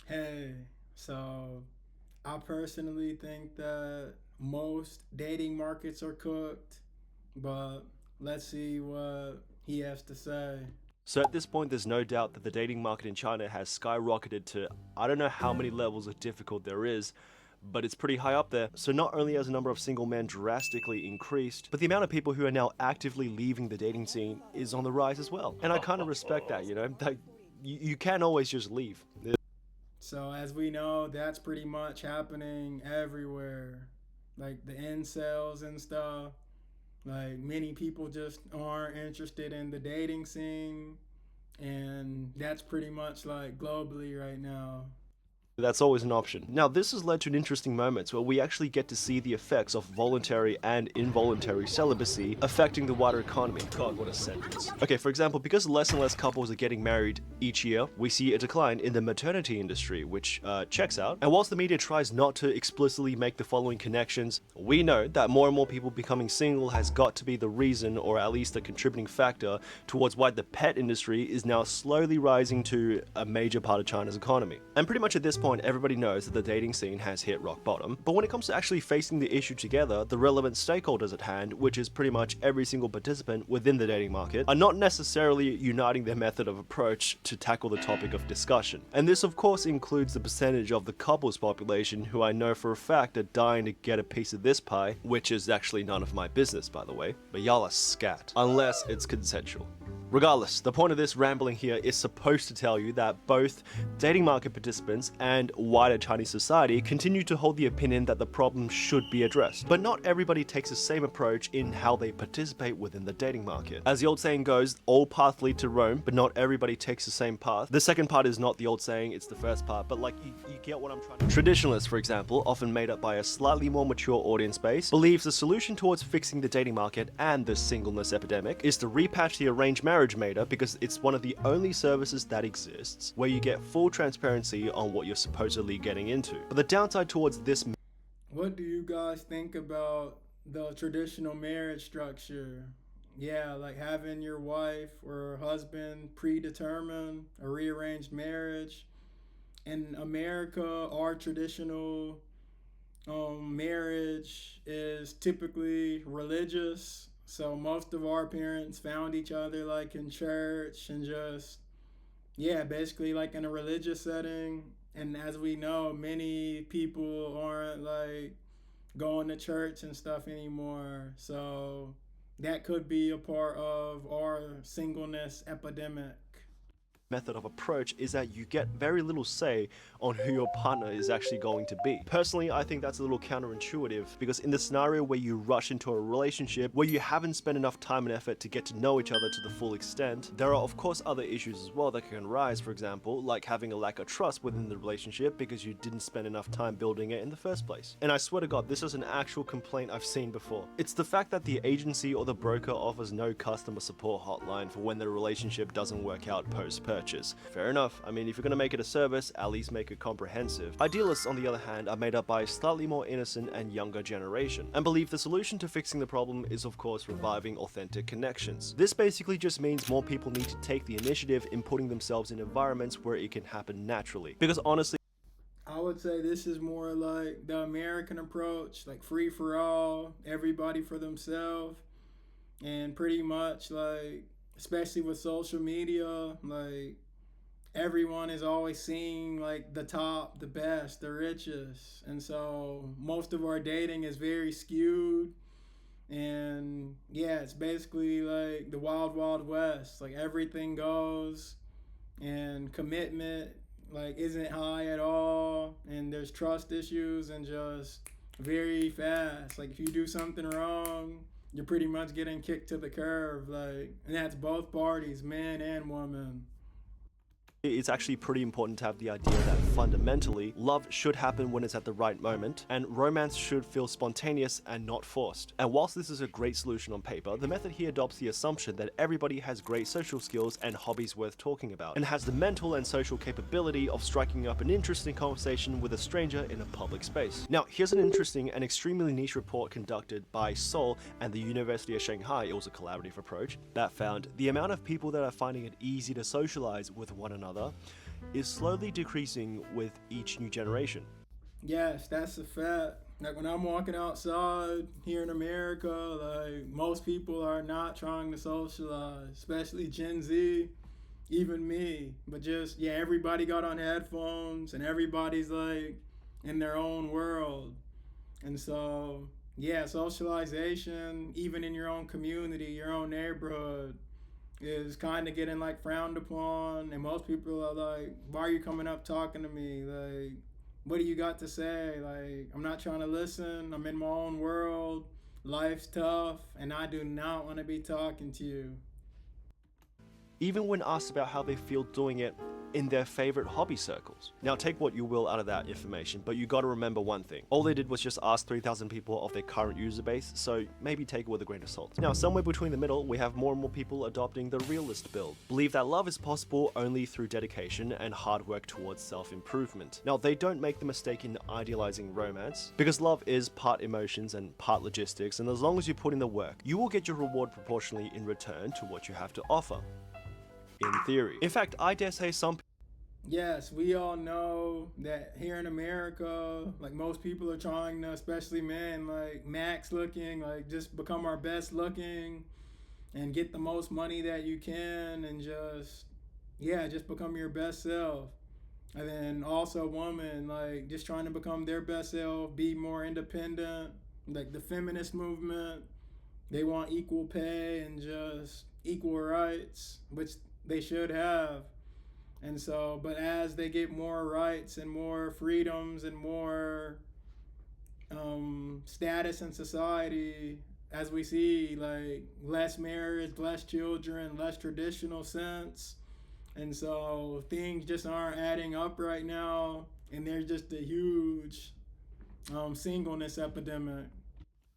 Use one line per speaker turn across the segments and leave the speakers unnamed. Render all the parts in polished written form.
Hey, so I personally think that most dating markets are cooked, but let's see what he has to say.
So at this point, there's no doubt that the dating market in China has skyrocketed to I don't know how many levels of difficult there is, but it's pretty high up there. So not only has the number of single men drastically increased, but the amount of people who are now actively leaving the dating scene is on the rise as well. And I kind of respect that, that you can always just leave.
So, as we know, that's pretty much happening everywhere. Like the incels and stuff. Like many people just aren't interested in the dating scene, and that's pretty much like globally right now.
That's always an option. Now, this has led to an interesting moment where we actually get to see the effects of voluntary and involuntary celibacy affecting the wider economy. God, what a sentence. Okay, for example, because less and less couples are getting married each year, we see a decline in the maternity industry, which checks out. And whilst the media tries not to explicitly make the following connections, we know that more and more people becoming single has got to be the reason, or at least a contributing factor, towards why the pet industry is now slowly rising to a major part of China's economy. And pretty much at this point, everybody knows that the dating scene has hit rock bottom. But when it comes to actually facing the issue together, the relevant stakeholders at hand, which is pretty much every single participant within the dating market, are not necessarily uniting their method of approach to tackle the topic of discussion. And this of course includes the percentage of the couples population who I know for a fact are dying to get a piece of this pie, which is actually none of my business, by the way. But y'all are scat, unless it's consensual. Regardless, the point of this rambling here is supposed to tell you that both dating market participants and wider Chinese society continue to hold the opinion that the problem should be addressed. But not everybody takes the same approach in how they participate within the dating market. As the old saying goes, all paths lead to Rome, but not everybody takes the same path. The second part is not the old saying, it's the first part, but like you get what I'm trying to. Traditionalists, for example, often made up by a slightly more mature audience base, believes the solution towards fixing the dating market and the singleness epidemic is to repatch the arranged marriage meter, because it's one of the only services that exists where you get full transparency on what you're supposedly getting into. But the downside towards this.
What do you guys think about the traditional marriage structure? Yeah, like having your wife or husband predetermined, a rearranged marriage. In America, our traditional marriage is typically religious. So most of our parents found each other like in church and just, yeah, basically like in a religious setting. And as we know, many people aren't like going to church and stuff anymore. So that could be a part of our singleness epidemic.
Method of approach is that you get very little say on who your partner is actually going to be. Personally, I think that's a little counterintuitive, because in the scenario where you rush into a relationship where you haven't spent enough time and effort to get to know each other to the full extent, there are of course other issues as well that can arise, for example, like having a lack of trust within the relationship because you didn't spend enough time building it in the first place. And I swear to God, this is an actual complaint I've seen before. It's the fact that the agency or the broker offers no customer support hotline for when the relationship doesn't work out post-purchase. Fair enough, I mean, if you're gonna make it a service, at least make it comprehensive. Idealists, on the other hand, are made up by a slightly more innocent and younger generation, and believe the solution to fixing the problem is of course reviving authentic connections. This basically just means more people need to take the initiative in putting themselves in environments where it can happen naturally. Because honestly,
I would say this is more like the American approach, like free for all, everybody for themselves, and pretty much like, especially with social media, like everyone is always seeing like the top, the best, the richest. And so most of our dating is very skewed. And yeah, it's basically like the wild, wild west. Like everything goes, and commitment like isn't high at all. And there's trust issues and just very fast. Like if you do something wrong, you're pretty much getting kicked to the curb. Like, and that's both parties, man and woman.
it's actually pretty important to have the idea that fundamentally, love should happen when it's at the right moment, and romance should feel spontaneous and not forced. And whilst this is a great solution on paper, the method here adopts the assumption that everybody has great social skills and hobbies worth talking about, and has the mental and social capability of striking up an interesting conversation with a stranger in a public space. Now, here's an interesting and extremely niche report conducted by Seoul and the University of Shanghai. It was a collaborative approach that found the amount of people that are finding it easy to socialize with one another is slowly decreasing with each new generation.
Yes, that's a fact. Like when I'm walking outside here in America, like most people are not trying to socialize, especially Gen Z, even me. But just, yeah, everybody got on headphones and everybody's like in their own world. And so, yeah, socialization, even in your own community, your own neighborhood, is kind of getting like frowned upon. And most people are like, why are you coming up talking to me? Like, what do you got to say? Like, I'm not trying to listen. I'm in my own world. Life's tough, and I do not want to be talking to you.
Even when asked about how they feel doing it in their favorite hobby circles. Now take what you will out of that information, but you gotta remember one thing. All they did was just ask 3,000 people of their current user base, so maybe take it with a grain of salt. Now somewhere between the middle, we have more and more people adopting the realist build. Believe that love is possible only through dedication and hard work towards self-improvement. Now they don't make the mistake in idealizing romance, because love is part emotions and part logistics, and as long as you put in the work, you will get your reward proportionally in return to what you have to offer. In theory. In fact, I dare say some.
Yes, we all know that here in America, like most people are trying to, especially men, like max looking, like just become our best looking and get the most money that you can and just, yeah, just become your best self. And then also women, like just trying to become their best self, be more independent, like the feminist movement. They want equal pay and just equal rights, which they should have. And so, but as they get more rights and more freedoms and more status in society, as we see, like less marriage, less children, less traditional sense. And so things just aren't adding up right now. And there's just a huge singleness epidemic.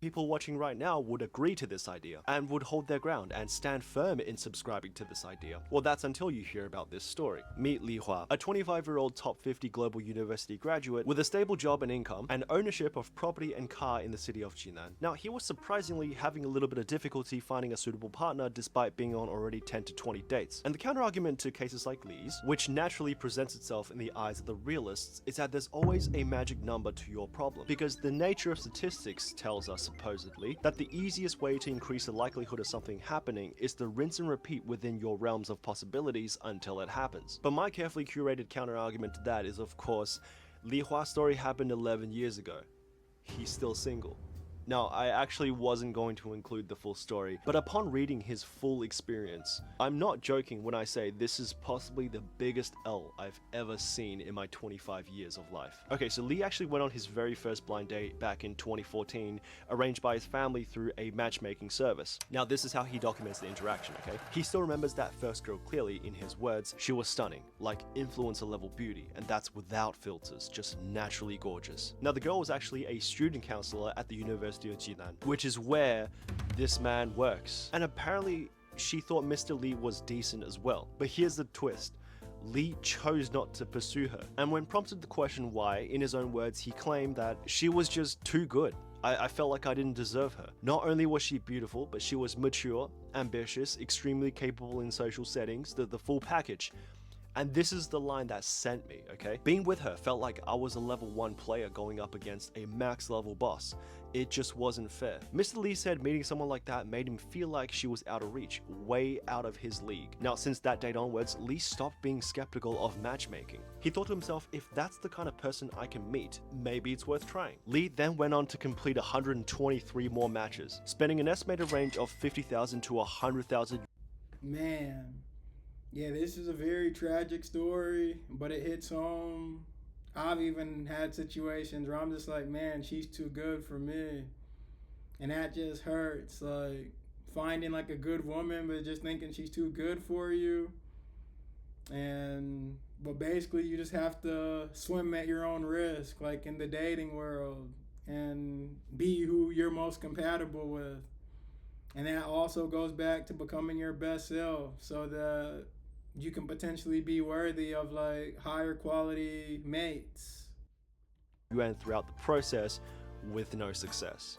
People watching right now would agree to this idea and would hold their ground and stand firm in subscribing to this idea. Well, that's until you hear about this story. Meet Li Hua, a 25-year-old top 50 global university graduate with a stable job and income and ownership of property and car in the city of Jinan. Now, he was surprisingly having a little bit of difficulty finding a suitable partner despite being on already 10 to 20 dates. And the counterargument to cases like Li's, which naturally presents itself in the eyes of the realists, is that there's always a magic number to your problem, because the nature of statistics tells us supposedly that the easiest way to increase the likelihood of something happening is to rinse and repeat within your realms of possibilities until it happens. But my carefully curated counter-argument to that is, of course, Li Hua's story happened 11 years ago. He's still single. Now, I actually wasn't going to include the full story, but upon reading his full experience, I'm not joking when I say this is possibly the biggest L I've ever seen in my 25 years of life. Okay, so Li actually went on his very first blind date back in 2014, arranged by his family through a matchmaking service. Now, this is how he documents the interaction, okay? He still remembers that first girl clearly. In his words, she was stunning, like influencer level beauty, and that's without filters, just naturally gorgeous. Now, the girl was actually a student counselor at the University of Jinan, which is where this man works. And apparently she thought Mr. Li was decent as well. But here's the twist. Li chose not to pursue her. And when prompted the question why, in his own words, he claimed that she was just too good. I felt like I didn't deserve her. Not only was she beautiful, but she was mature, ambitious, extremely capable in social settings, the full package. And this is the line that sent me, okay? Being with her felt like I was a level 1 player going up against a max level boss. It just wasn't fair. Mr. Li said meeting someone like that made him feel like she was out of reach, way out of his league. Now, since that date onwards, Li stopped being skeptical of matchmaking. He thought to himself, if that's the kind of person I can meet, maybe it's worth trying. Li then went on to complete 123 more matches, spending an estimated range of 50,000 to 100,000.
Man. Yeah, this is a very tragic story, but it hits home. I've even had situations where I'm just like, man, she's too good for me. And that just hurts. Like finding like a good woman, but just thinking she's too good for you. And but basically you just have to swim at your own risk, like in the dating world, and be who you're most compatible with. And that also goes back to becoming your best self so that you can potentially be worthy of like higher quality mates.
And throughout the process with no success.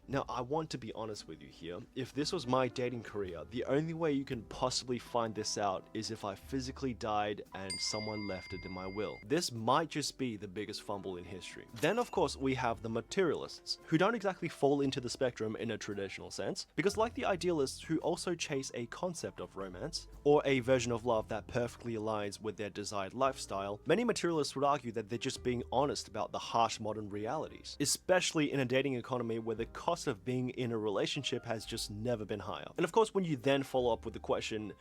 Now, I want to be honest with you here. If this was my dating career, the only way you can possibly find this out is if I physically died and someone left it in my will. This might just be the biggest fumble in history. Then, of course, we have the materialists, who don't exactly fall into the spectrum in a traditional sense, because like the idealists who also chase a concept of romance, or a version of love that perfectly aligns with their desired lifestyle, many materialists would argue that they're just being honest about the harsh modern realities, especially in a dating economy where the cost of being in a relationship has just never been higher. And of course, when you then follow up with the question,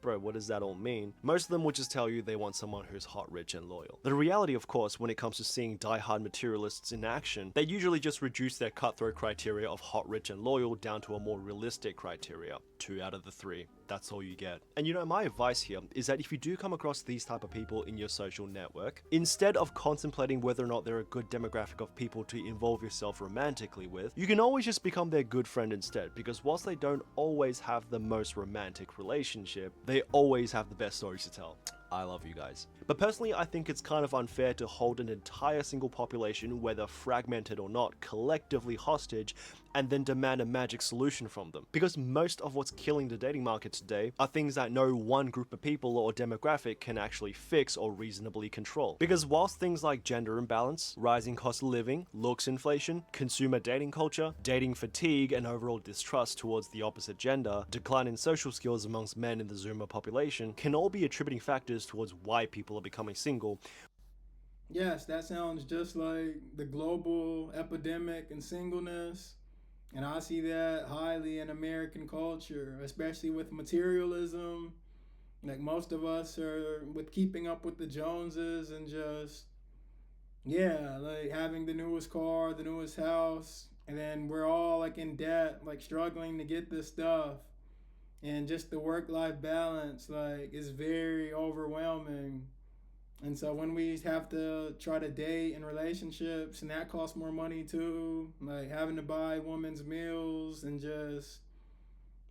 bro, what does that all mean? Most of them will just tell you they want someone who's hot, rich, and loyal. The reality, of course, when it comes to seeing die-hard materialists in action, they usually just reduce their cutthroat criteria of hot, rich, and loyal down to a more realistic criteria. 2 out of the 3. That's all you get. And you know, my advice here is that if you do come across these type of people in your social network, instead of contemplating whether or not they're a good demographic of people to involve yourself romantically with, you can always just become their good friend instead, because whilst they don't always have the most romantic relationship, they always have the best stories to tell. I love you guys. But personally, I think it's kind of unfair to hold an entire single population, whether fragmented or not, collectively hostage and then demand a magic solution from them. Because most of what's killing the dating market today are things that no one group of people or demographic can actually fix or reasonably control. Because whilst things like gender imbalance, rising cost of living, looks inflation, consumer dating culture, dating fatigue, and overall distrust towards the opposite gender, decline in social skills amongst men in the Zoomer population can all be attributing factors towards why people are becoming single.
Yes, that sounds just like the global epidemic in singleness. And I see that highly in American culture, especially with materialism. Like most of us are with keeping up with the Joneses and just, yeah, like having the newest car, the newest house. And then we're all like in debt, like struggling to get this stuff. And just the work life balance, like, is very overwhelming. And so when we have to try to date in relationships, and that costs more money too, like having to buy women's meals and just,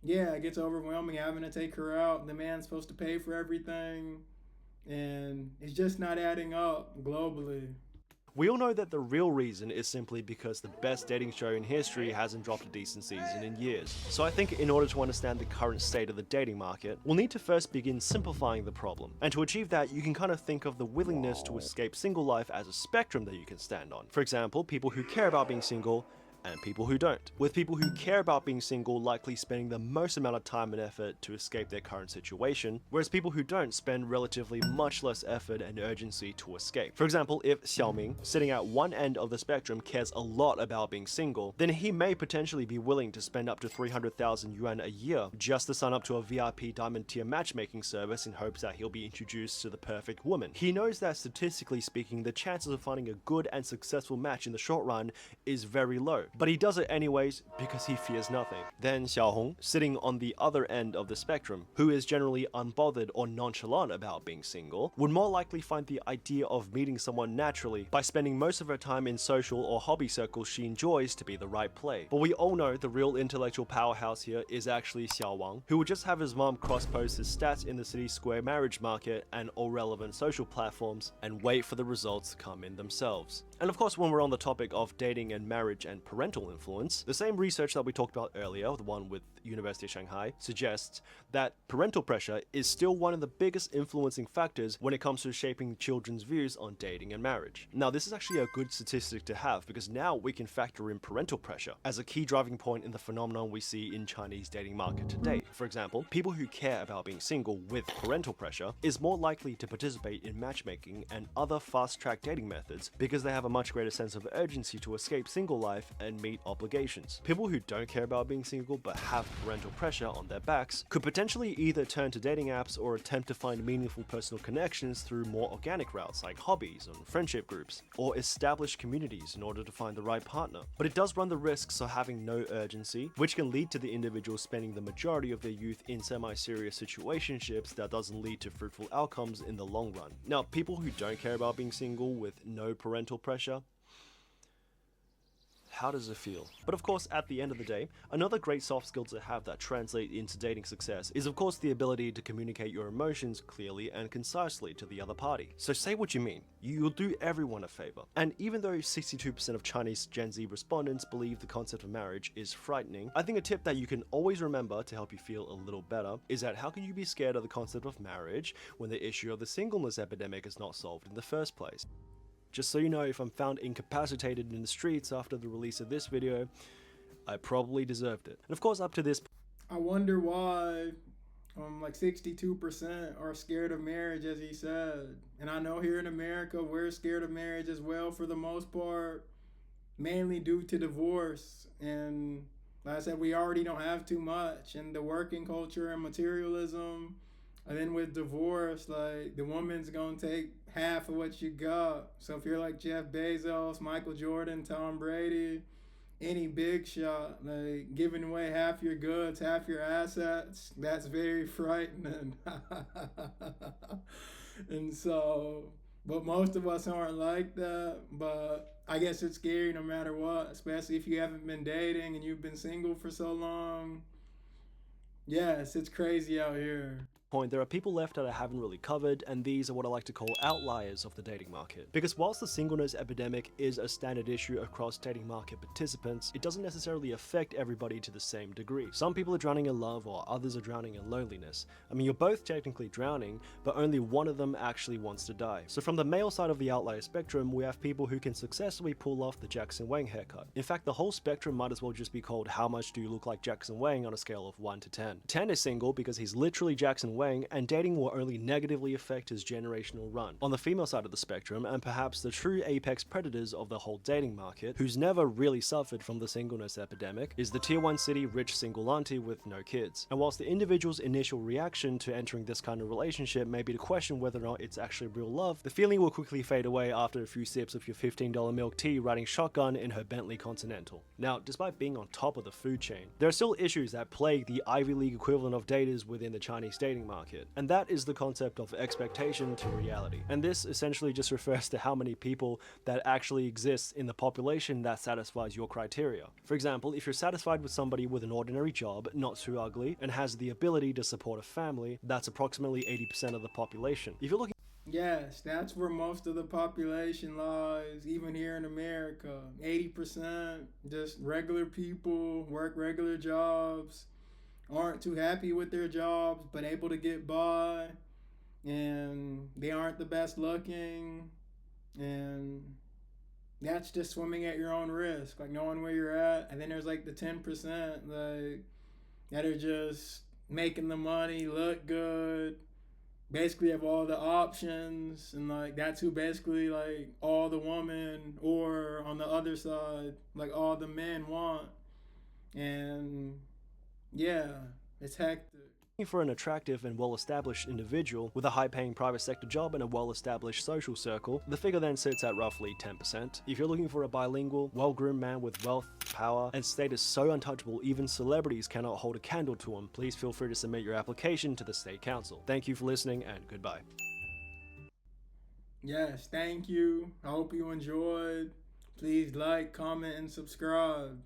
yeah, it gets overwhelming having to take her out. The man's supposed to pay for everything, and it's just not adding up globally.
We all know that the real reason is simply because the best dating show in history hasn't dropped a decent season in years. So I think in order to understand the current state of the dating market, we'll need to first begin simplifying the problem. And to achieve that, you can kind of think of the willingness to escape single life as a spectrum that you can stand on. For example, people who care about being single, and people who don't, with people who care about being single likely spending the most amount of time and effort to escape their current situation, whereas people who don't spend relatively much less effort and urgency to escape. For example, if Xiaoming, sitting at one end of the spectrum, cares a lot about being single, then he may potentially be willing to spend up to 300,000 yuan a year just to sign up to a VIP diamond tier matchmaking service in hopes that he'll be introduced to the perfect woman. He knows that statistically speaking, the chances of finding a good and successful match in the short run is very low. But he does it anyways because he fears nothing. Then Xiaohong, sitting on the other end of the spectrum, who is generally unbothered or nonchalant about being single, would more likely find the idea of meeting someone naturally by spending most of her time in social or hobby circles she enjoys to be the right play. But we all know the real intellectual powerhouse here is actually Xiao Wang, who would just have his mom cross-post his stats in the city square marriage market and all relevant social platforms and wait for the results to come in themselves. And of course, when we're on the topic of dating and marriage and parental influence, the same research that we talked about earlier, the one with University of Shanghai, suggests that parental pressure is still one of the biggest influencing factors when it comes to shaping children's views on dating and marriage. Now, this is actually a good statistic to have because now we can factor in parental pressure as a key driving point in the phenomenon we see in Chinese dating market today. For example, people who care about being single with parental pressure is more likely to participate in matchmaking and other fast-track dating methods because they have a much greater sense of urgency to escape single life and meet obligations. People who don't care about being single but have parental pressure on their backs could potentially either turn to dating apps or attempt to find meaningful personal connections through more organic routes like hobbies and friendship groups, or establish communities in order to find the right partner. But it does run the risks of having no urgency, which can lead to the individual spending the majority of their youth in semi-serious situationships that doesn't lead to fruitful outcomes in the long run. Now, people who don't care about being single with no parental pressure, how does it feel? But of course, at the end of the day, another great soft skill to have that translate into dating success is of course the ability to communicate your emotions clearly and concisely to the other party. So say what you mean. You'll do everyone a favor. And even though 62% of Chinese Gen Z respondents believe the concept of marriage is frightening, I think a tip that you can always remember to help you feel a little better is that how can you be scared of the concept of marriage when the issue of the singleness epidemic is not solved in the first place? Just so you know, if I'm found incapacitated in the streets after the release of this video, I probably deserved it. And of course, up to this
I wonder why like 62% are scared of marriage, as he said. And I know here in America, we're scared of marriage as well for the most part, mainly due to divorce. And like I said, we already don't have too much. And the working culture and materialism. And then with divorce, like the woman's gonna take half of what you got. So if you're like Jeff Bezos, Michael Jordan, Tom Brady, any big shot, like giving away half your goods, half your assets, that's very frightening. And so, but most of us aren't like that. But I guess it's scary no matter what, especially if you haven't been dating and you've been single for so long. Yes, it's crazy out here.
point, there are people left that I haven't really covered, and these are what I like to call outliers of the dating market. Because whilst the singleness epidemic is a standard issue across dating market participants, it doesn't necessarily affect everybody to the same degree. Some people are drowning in love while others are drowning in loneliness. I mean, you're both technically drowning, but only one of them actually wants to die. So from the male side of the outlier spectrum, we have people who can successfully pull off the Jackson Wang haircut. In fact, the whole spectrum might as well just be called how much do you look like Jackson Wang on a scale of 1 to 10. 10 is single because he's literally Jackson Wang, and dating will only negatively affect his generational run. On the female side of the spectrum, and perhaps the true apex predators of the whole dating market, who's never really suffered from the singleness epidemic, is the tier 1 city rich single auntie with no kids. And whilst the individual's initial reaction to entering this kind of relationship may be to question whether or not it's actually real love, the feeling will quickly fade away after a few sips of your $15 milk tea riding shotgun in her Bentley Continental. Now, despite being on top of the food chain, there are still issues that plague the Ivy League equivalent of daters within the Chinese dating market, and that is the concept of expectation to reality. And this essentially just refers to how many people that actually exist in the population that satisfies your criteria. For example, if you're satisfied with somebody with an ordinary job, not too ugly, and has the ability to support a family, that's approximately 80% of the population. If you're looking
Yes, that's where most of the population lies, even here in America. 80% just regular people, work regular jobs, aren't too happy with their jobs, but able to get by, and they aren't the best looking, and that's just swimming at your own risk, like knowing where you're at. And then there's like the 10%, like, that are just making the money, look good, basically have all the options, and like that's who basically like all the women, or on the other side, like all the men want. And yeah, it's hectic.
for an attractive and well-established individual with a high-paying private sector job and a well-established social circle, the figure then sits at roughly 10%. If you're looking for a bilingual, well-groomed man with wealth, power, and status so untouchable even celebrities cannot hold a candle to him, please feel free to submit your application to the State Council. Thank you for listening, and goodbye.
Yes, thank you. I hope you enjoyed. Please like, comment, and subscribe.